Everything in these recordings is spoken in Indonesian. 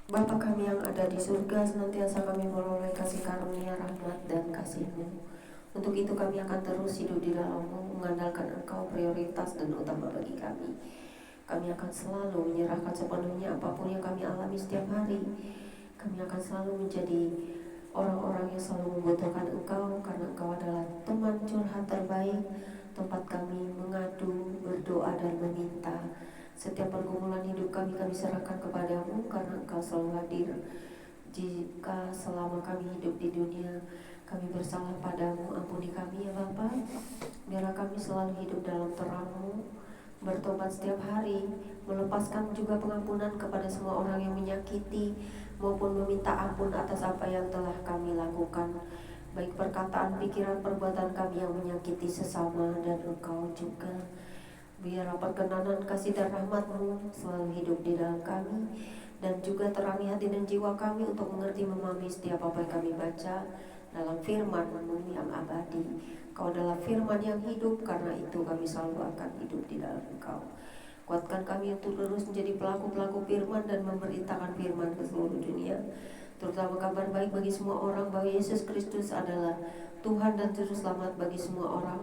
Bapa kami yang ada di surga, senantiasa kami meroleh kasih karunia, rahmat, dan kasih-Mu. Untuk itu kami akan terus hidup di dalam-Mu, mengandalkan Engkau prioritas dan utama bagi kami. Kami akan selalu menyerahkan sepenuhnya apapun yang kami alami setiap hari. Kami akan selalu menjadi orang-orang yang selalu membutuhkan Engkau, karena Engkau adalah teman curhat terbaik, tempat kami mengadu, berdoa, dan meminta. Setiap pergumulan hidup kami serahkan kepada-Mu, karena Engkau selalu hadir. Jika selama kami hidup di dunia kami bersalah padamu, ampuni kami ya Bapa. Biarlah kami selalu hidup dalam terang-Mu, bertobat setiap hari, melepaskan juga pengampunan kepada semua orang yang menyakiti, maupun meminta ampun atas apa yang telah kami lakukan, baik perkataan, pikiran, perbuatan kami yang menyakiti sesama dan Engkau juga. Biarlah perkenanan, kasih, dan rahmat-Mu selalu hidup di dalam kami, dan juga terangi hati dan jiwa kami untuk mengerti, memahami setiap apa yang kami baca dalam firman-Mu yang abadi. Kau adalah firman yang hidup, karena itu kami selalu akan hidup di dalam Engkau. Kuatkan kami untuk terus menjadi pelaku-pelaku firman dan memberitakan firman ke seluruh dunia, terutama kabar baik bagi semua orang bahwa Yesus Kristus adalah Tuhan dan Juru Selamat bagi semua orang,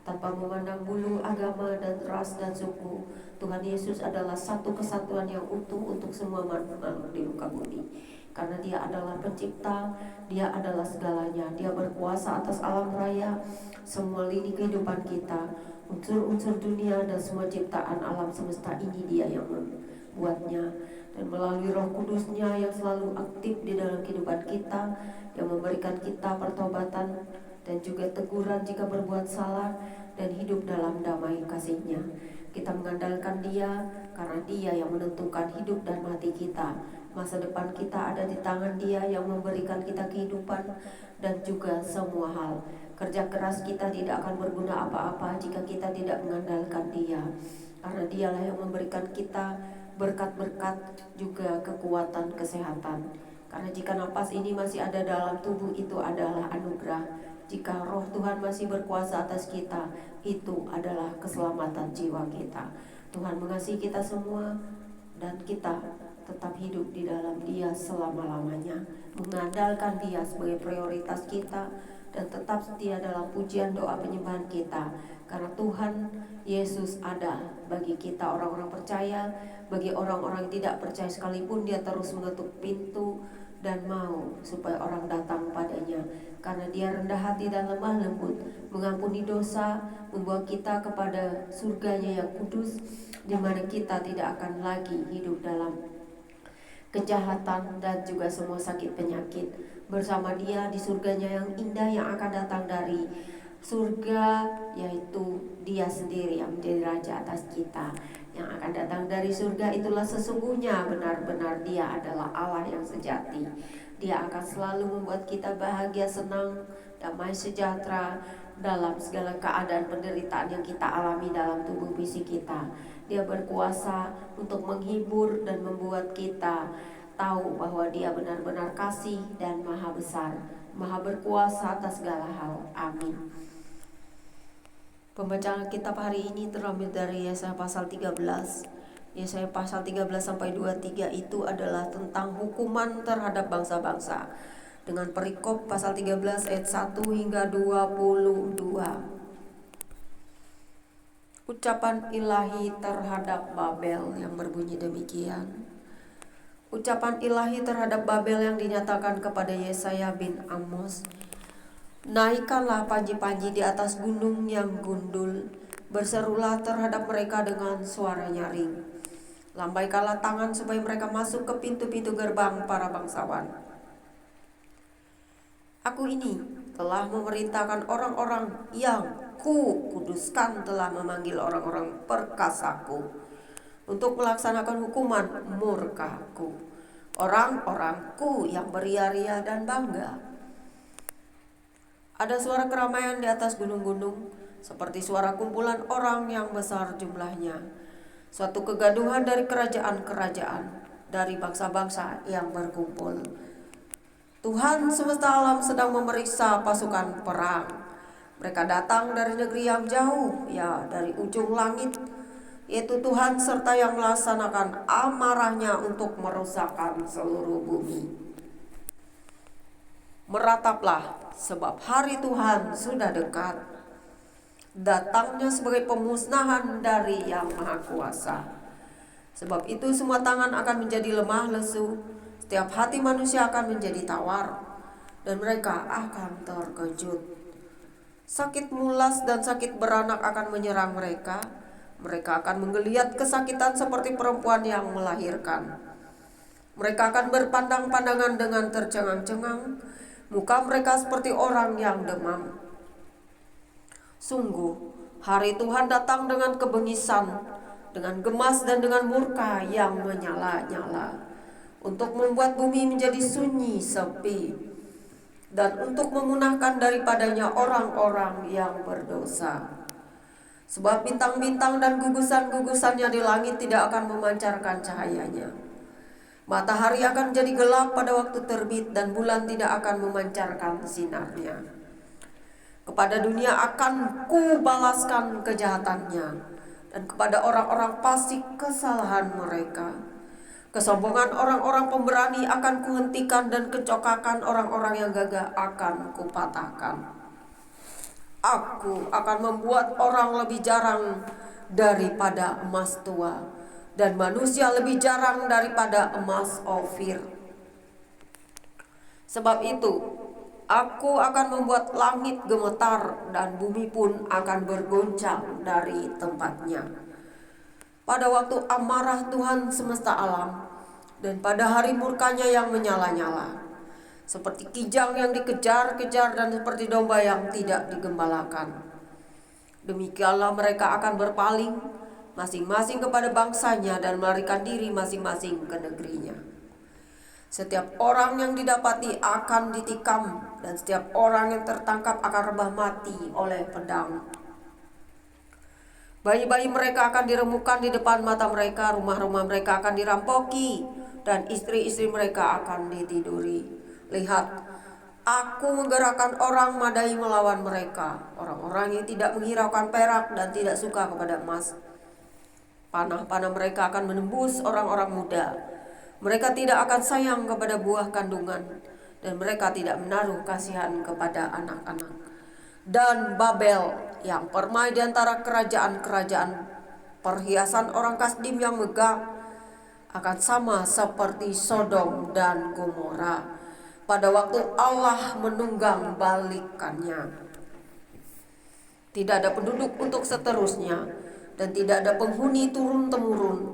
tanpa memandang bulu, agama, dan ras dan suku. Tuhan Yesus adalah satu kesatuan yang utuh untuk semua makhluk di muka bumi, karena Dia adalah pencipta, Dia adalah segalanya. Dia berkuasa atas alam raya, semua lini kehidupan kita, unsur-unsur dunia, dan semua ciptaan alam semesta ini Dia yang membuatnya. Dan melalui Roh Kudus-Nya yang selalu aktif di dalam kehidupan kita, yang memberikan kita pertobatan dan juga teguran jika berbuat salah, dan hidup dalam damai kasih-Nya. Kita mengandalkan Dia, karena Dia yang menentukan hidup dan mati kita. Masa depan kita ada di tangan Dia yang memberikan kita kehidupan dan juga semua hal. Kerja keras kita tidak akan berguna apa-apa jika kita tidak mengandalkan Dia, karena Dialah yang memberikan kita berkat-berkat, juga kekuatan, kesehatan. Karena jika napas ini masih ada dalam tubuh, itu adalah anugerah. Jika Roh Tuhan masih berkuasa atas kita, itu adalah keselamatan jiwa kita. Tuhan mengasihi kita semua, dan kita tetap hidup di dalam Dia selama-lamanya, mengandalkan Dia sebagai prioritas kita, dan tetap setia dalam pujian, doa, penyembahan kita. Karena Tuhan Yesus ada bagi kita orang-orang percaya. Bagi orang-orang yang tidak percaya sekalipun, Dia terus mengetuk pintu dan mau supaya orang datang padanya, karena Dia rendah hati dan lemah lembut, mengampuni dosa, membawa kita kepada surganya yang kudus, di mana kita tidak akan lagi hidup dalam kejahatan dan juga semua sakit penyakit. Bersama Dia di surganya yang indah yang akan datang dari surga, yaitu Dia sendiri yang menjadi Raja atas kita. Yang akan datang dari surga itulah sesungguhnya benar-benar Dia adalah Allah yang sejati. Dia akan selalu membuat kita bahagia, senang, damai, sejahtera dalam segala keadaan penderitaan yang kita alami dalam tubuh fisik kita. Dia berkuasa untuk menghibur dan membuat kita tahu bahwa Dia benar-benar kasih dan maha besar, maha berkuasa atas segala hal. Amin. Pembacaan kitab hari ini terambil dari Yesaya pasal 13. Yesaya pasal 13 sampai 23 itu adalah tentang hukuman terhadap bangsa-bangsa, dengan perikop pasal 13 ayat 1 hingga 22. Ucapan ilahi terhadap Babel yang berbunyi demikian. Ucapan ilahi terhadap Babel yang dinyatakan kepada Yesaya bin Amos. Naikkanlah panji-panji di atas gunung yang gundul, berserulah terhadap mereka dengan suara nyaring. Lambaikanlah tangan supaya mereka masuk ke pintu-pintu gerbang para bangsawan. Aku ini telah memerintahkan orang-orang yang kuduskan, telah memanggil orang-orang perkasaku untuk melaksanakan hukuman murkaku, orang-orangku yang beria-ria dan bangga. Ada suara keramaian di atas gunung-gunung, seperti suara kumpulan orang yang besar jumlahnya. Suatu kegaduhan dari kerajaan-kerajaan, dari bangsa-bangsa yang berkumpul. Tuhan semesta alam sedang memeriksa pasukan perang. Mereka datang dari negeri yang jauh, ya dari ujung langit, yaitu Tuhan serta yang melaksanakan amarahnya untuk merusakkan seluruh bumi. Merataplah, sebab hari Tuhan sudah dekat, datangnya sebagai pemusnahan dari Yang Maha Kuasa. Sebab itu semua tangan akan menjadi lemah lesu, setiap hati manusia akan menjadi tawar, dan mereka akan terkejut. Sakit mulas dan sakit beranak akan menyerang mereka. Mereka akan menggeliat kesakitan seperti perempuan yang melahirkan. Mereka akan berpandang-pandangan dengan tercengang-cengang. Muka mereka seperti orang yang demam. Sungguh, hari Tuhan datang dengan kebengisan, dengan gemas dan dengan murka yang menyala-nyala, untuk membuat bumi menjadi sunyi sepi, dan untuk memunahkan daripadanya orang-orang yang berdosa. Sebab bintang-bintang dan gugusan-gugusannya di langit tidak akan memancarkan cahayanya. Matahari akan jadi gelap pada waktu terbit, dan bulan tidak akan memancarkan sinarnya. Kepada dunia akan kubalaskan kejahatannya, dan kepada orang-orang fasik kesalahan mereka. Kesombongan orang-orang pemberani akan kuhentikan, dan kecokakan orang-orang yang gagah akan kupatahkan. Aku akan membuat orang lebih jarang daripada emas tua, dan manusia lebih jarang daripada emas Ofir. Sebab itu, aku akan membuat langit gemetar, dan bumi pun akan bergoncang dari tempatnya. Pada waktu amarah Tuhan semesta alam, dan pada hari murkanya yang menyala-nyala, seperti kijang yang dikejar-kejar dan seperti domba yang tidak digembalakan. Demikianlah mereka akan berpaling, masing-masing kepada bangsanya, dan melarikan diri masing-masing ke negerinya. Setiap orang yang didapati akan ditikam, dan setiap orang yang tertangkap akan rebah mati oleh pedang. Bayi-bayi mereka akan diremukkan di depan mata mereka, rumah-rumah mereka akan dirampoki, dan istri-istri mereka akan ditiduri. Lihat, aku menggerakkan orang Madai melawan mereka, orang-orang yang tidak menghiraukan perak dan tidak suka kepada emas. Panah-panah mereka akan menembus orang-orang muda. Mereka tidak akan sayang kepada buah kandungan, dan mereka tidak menaruh kasihan kepada anak-anak. Dan Babel yang permai di antara kerajaan-kerajaan, perhiasan orang Kasdim yang megah, akan sama seperti Sodom dan Gomora pada waktu Allah menunggang balikannya. Tidak ada penduduk untuk seterusnya, dan tidak ada penghuni turun-temurun.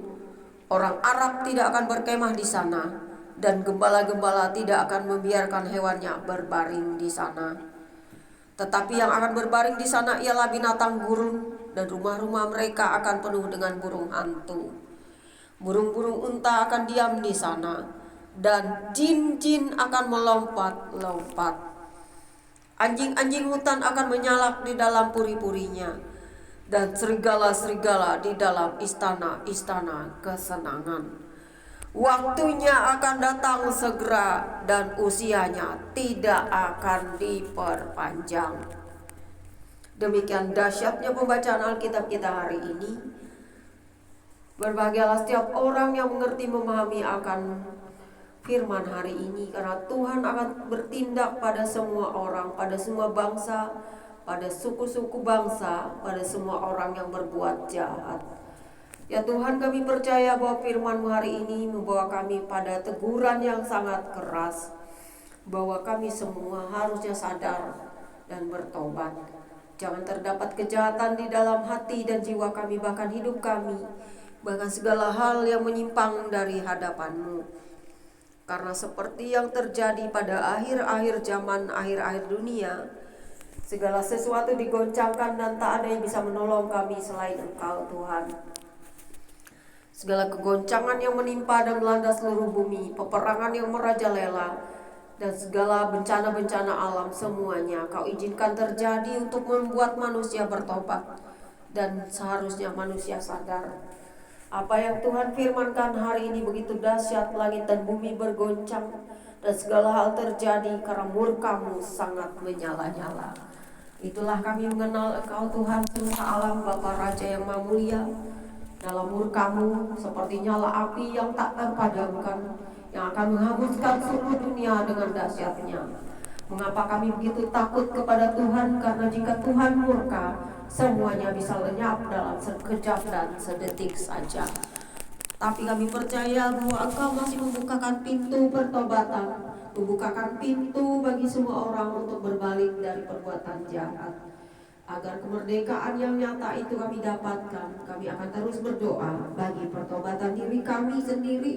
Orang Arab tidak akan berkemah di sana, dan gembala-gembala tidak akan membiarkan hewannya berbaring di sana. Tetapi yang akan berbaring di sana ialah binatang gurun, dan rumah-rumah mereka akan penuh dengan burung hantu. Burung-burung unta akan diam di sana, dan jin-jin akan melompat-lompat. Anjing-anjing hutan akan menyalak di dalam puri-purinya, dan serigala-serigala di dalam istana-istana kesenangan. Waktunya akan datang segera, dan usianya tidak akan diperpanjang. Demikian dahsyatnya pembacaan Alkitab kita hari ini. Berbahagialah setiap orang yang mengerti memahami akan firman hari ini, karena Tuhan akan bertindak pada semua orang, pada semua bangsa, pada suku-suku bangsa, pada semua orang yang berbuat jahat. Ya Tuhan, kami percaya bahwa firman-Mu hari ini membawa kami pada teguran yang sangat keras, bahwa kami semua harusnya sadar dan bertobat. Jangan terdapat kejahatan di dalam hati dan jiwa kami, bahkan hidup kami, bahkan segala hal yang menyimpang dari hadapan-Mu. Karena seperti yang terjadi pada akhir-akhir zaman, akhir-akhir dunia, segala sesuatu digoncangkan dan tak ada yang bisa menolong kami selain Engkau Tuhan. Segala kegoncangan yang menimpa dan melanda seluruh bumi, peperangan yang merajalela, dan segala bencana-bencana alam semuanya Kau izinkan terjadi untuk membuat manusia bertobat. Dan seharusnya manusia sadar apa yang Tuhan firmankan hari ini begitu dahsyat, langit dan bumi bergoncang, dan segala hal terjadi karena murka-Mu sangat menyala-nyala. Itulah kami mengenal Engkau Tuhan semesta alam, Bapa Raja yang Maha Mulia. Dalam murkamu seperti nyala api yang tak terpadamkan, yang akan menghanguskan seluruh dunia dengan dahsyatnya. Mengapa kami begitu takut kepada Tuhan? Karena jika Tuhan murka, semuanya bisa lenyap dalam sekejap dan sedetik saja. Tapi kami percaya bahwa Engkau masih membukakan pintu pertobatan, membukakan pintu bagi semua orang untuk berbalik dari perbuatan jahat. Agar kemerdekaan yang nyata itu kami dapatkan, kami akan terus berdoa bagi pertobatan diri kami sendiri,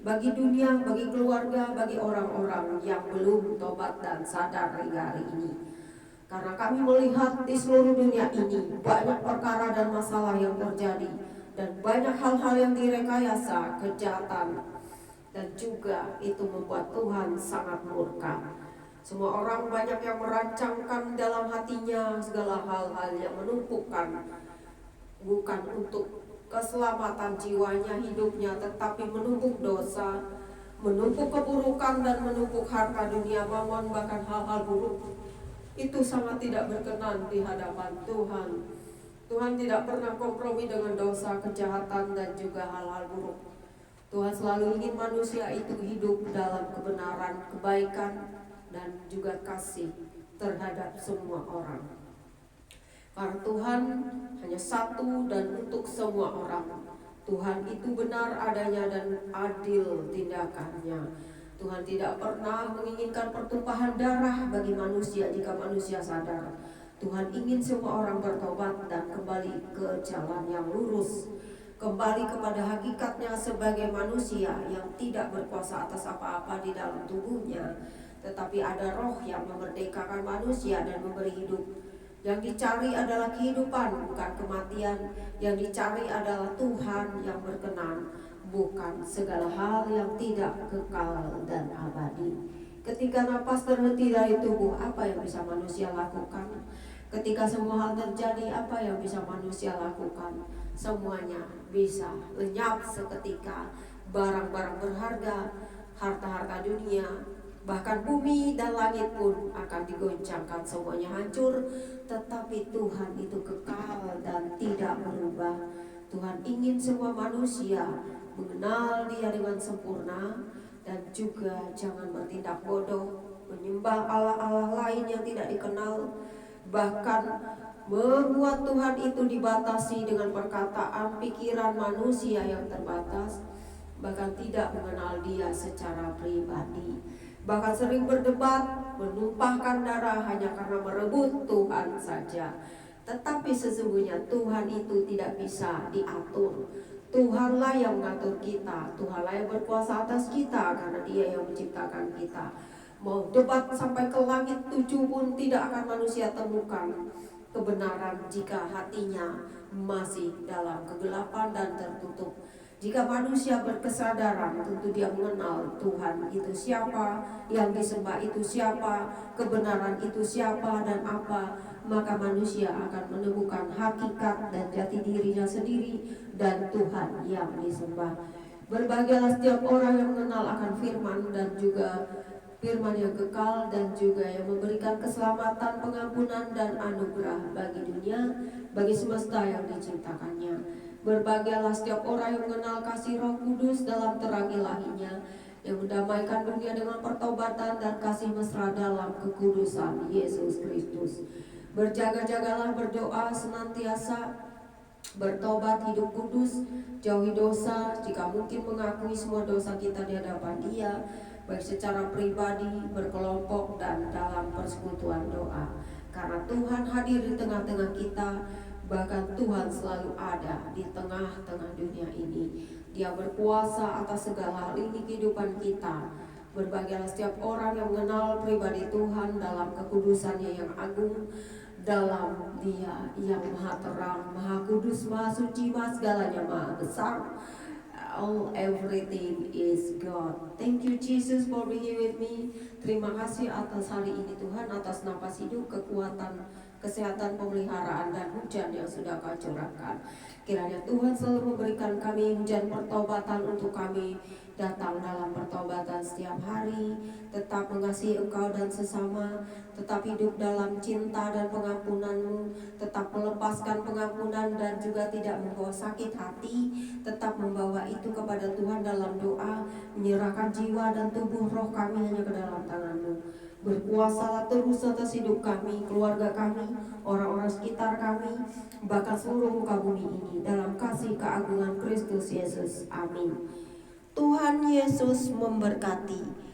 bagi dunia, bagi keluarga, bagi orang-orang yang belum tobat dan sadar hingga hari ini. Karena kami melihat di seluruh dunia ini banyak perkara dan masalah yang terjadi, dan banyak hal-hal yang direkayasa, kejahatan, dan juga itu membuat Tuhan sangat murka. Semua orang banyak yang merancangkan dalam hatinya segala hal-hal yang menumpukan, bukan untuk keselamatan jiwanya, hidupnya, tetapi menumpuk dosa, menumpuk keburukan, dan menumpuk harta dunia mamon, bahkan hal-hal buruk. Itu sangat tidak berkenan di hadapan Tuhan. Tuhan tidak pernah kompromi dengan dosa, kejahatan, dan juga hal-hal buruk. Tuhan selalu ingin manusia itu hidup dalam kebenaran, kebaikan, dan juga kasih terhadap semua orang. Karena Tuhan hanya satu dan untuk semua orang. Tuhan itu benar adanya dan adil tindakannya. Tuhan tidak pernah menginginkan pertumpahan darah bagi manusia jika manusia sadar. Tuhan ingin semua orang bertobat dan kembali ke jalan yang lurus, kembali kepada hakikatnya sebagai manusia yang tidak berkuasa atas apa-apa di dalam tubuhnya, tetapi ada roh yang memerdekakan manusia dan memberi hidup. Yang dicari adalah kehidupan, bukan kematian. Yang dicari adalah Tuhan yang berkenan, bukan segala hal yang tidak kekal dan abadi. Ketika napas terhenti dari tubuh, apa yang bisa manusia lakukan? Ketika semua hal terjadi, apa yang bisa manusia lakukan? Semuanya bisa lenyap seketika. Barang-barang berharga, harta-harta dunia, bahkan bumi dan langit pun akan digoncangkan, semuanya hancur. Tetapi Tuhan itu kekal dan tidak berubah. Tuhan ingin semua manusia mengenal Dia dengan sempurna, dan juga jangan bertindak bodoh, menyembah Allah-Allah lain yang tidak dikenal, bahkan membuat Tuhan itu dibatasi dengan perkataan, pikiran manusia yang terbatas, bahkan tidak mengenal Dia secara pribadi, bahkan sering berdebat, menumpahkan darah hanya karena merebut Tuhan saja. Tetapi sesungguhnya Tuhan itu tidak bisa diatur. Tuhanlah yang mengatur kita, Tuhanlah yang berkuasa atas kita, karena Dia yang menciptakan kita. Mau debat sampai ke langit 7 pun tidak akan manusia temukan kebenaran jika hatinya masih dalam kegelapan dan tertutup. Jika manusia berkesadaran, tentu dia mengenal Tuhan itu siapa, yang disembah itu siapa, kebenaran itu siapa dan apa, maka manusia akan menemukan hakikat dan jati dirinya sendiri dan Tuhan yang disembah. Berbahagialah setiap orang yang mengenal akan firman dan juga firman yang kekal, dan juga yang memberikan keselamatan, pengampunan, dan anugerah bagi dunia, bagi semesta yang diciptakannya. Berbahagialah setiap orang yang mengenal kasih Roh Kudus dalam terang ilahinya, yang mendamaikan dunia dengan pertobatan dan kasih mesra dalam kekudusan Yesus Kristus. Berjaga-jagalah, berdoa senantiasa, bertobat, hidup kudus, jauhi dosa, jika mungkin mengakui semua dosa kita di hadapan Dia, baik secara pribadi, berkelompok, dan dalam persekutuan doa. Karena Tuhan hadir di tengah-tengah kita, bahkan Tuhan selalu ada di tengah-tengah dunia ini. Dia berkuasa atas segala hal ini kehidupan kita. Berbahagialah setiap orang yang mengenal pribadi Tuhan dalam kekudusannya yang agung, dalam Dia yang maha terang, maha kudus, maha suci, maha segalanya, maha besar. All everything is God. Thank you Jesus for being with me. Terima kasih atas hari ini Tuhan, atas napas hidup, kekuatan, kesehatan, pemeliharaan, dan hujan yang sudah Kau curahkan. Kiranya Tuhan selalu memberikan kami hujan pertobatan untuk kami, datang dalam pertobatan setiap hari, tetap mengasihi Engkau dan sesama, tetap hidup dalam cinta dan pengampunan-Mu, tetap melepaskan pengampunan dan juga tidak membawa sakit hati, tetap membawa itu kepada Tuhan dalam doa, menyerahkan jiwa dan tubuh roh kami hanya ke dalam tangan-Mu. Berkuasalah terus atas hidup kami, keluarga kami, orang-orang sekitar kami, bahkan seluruh muka bumi ini, dalam kasih keagungan Kristus Yesus. Amin. Tuhan Yesus memberkati.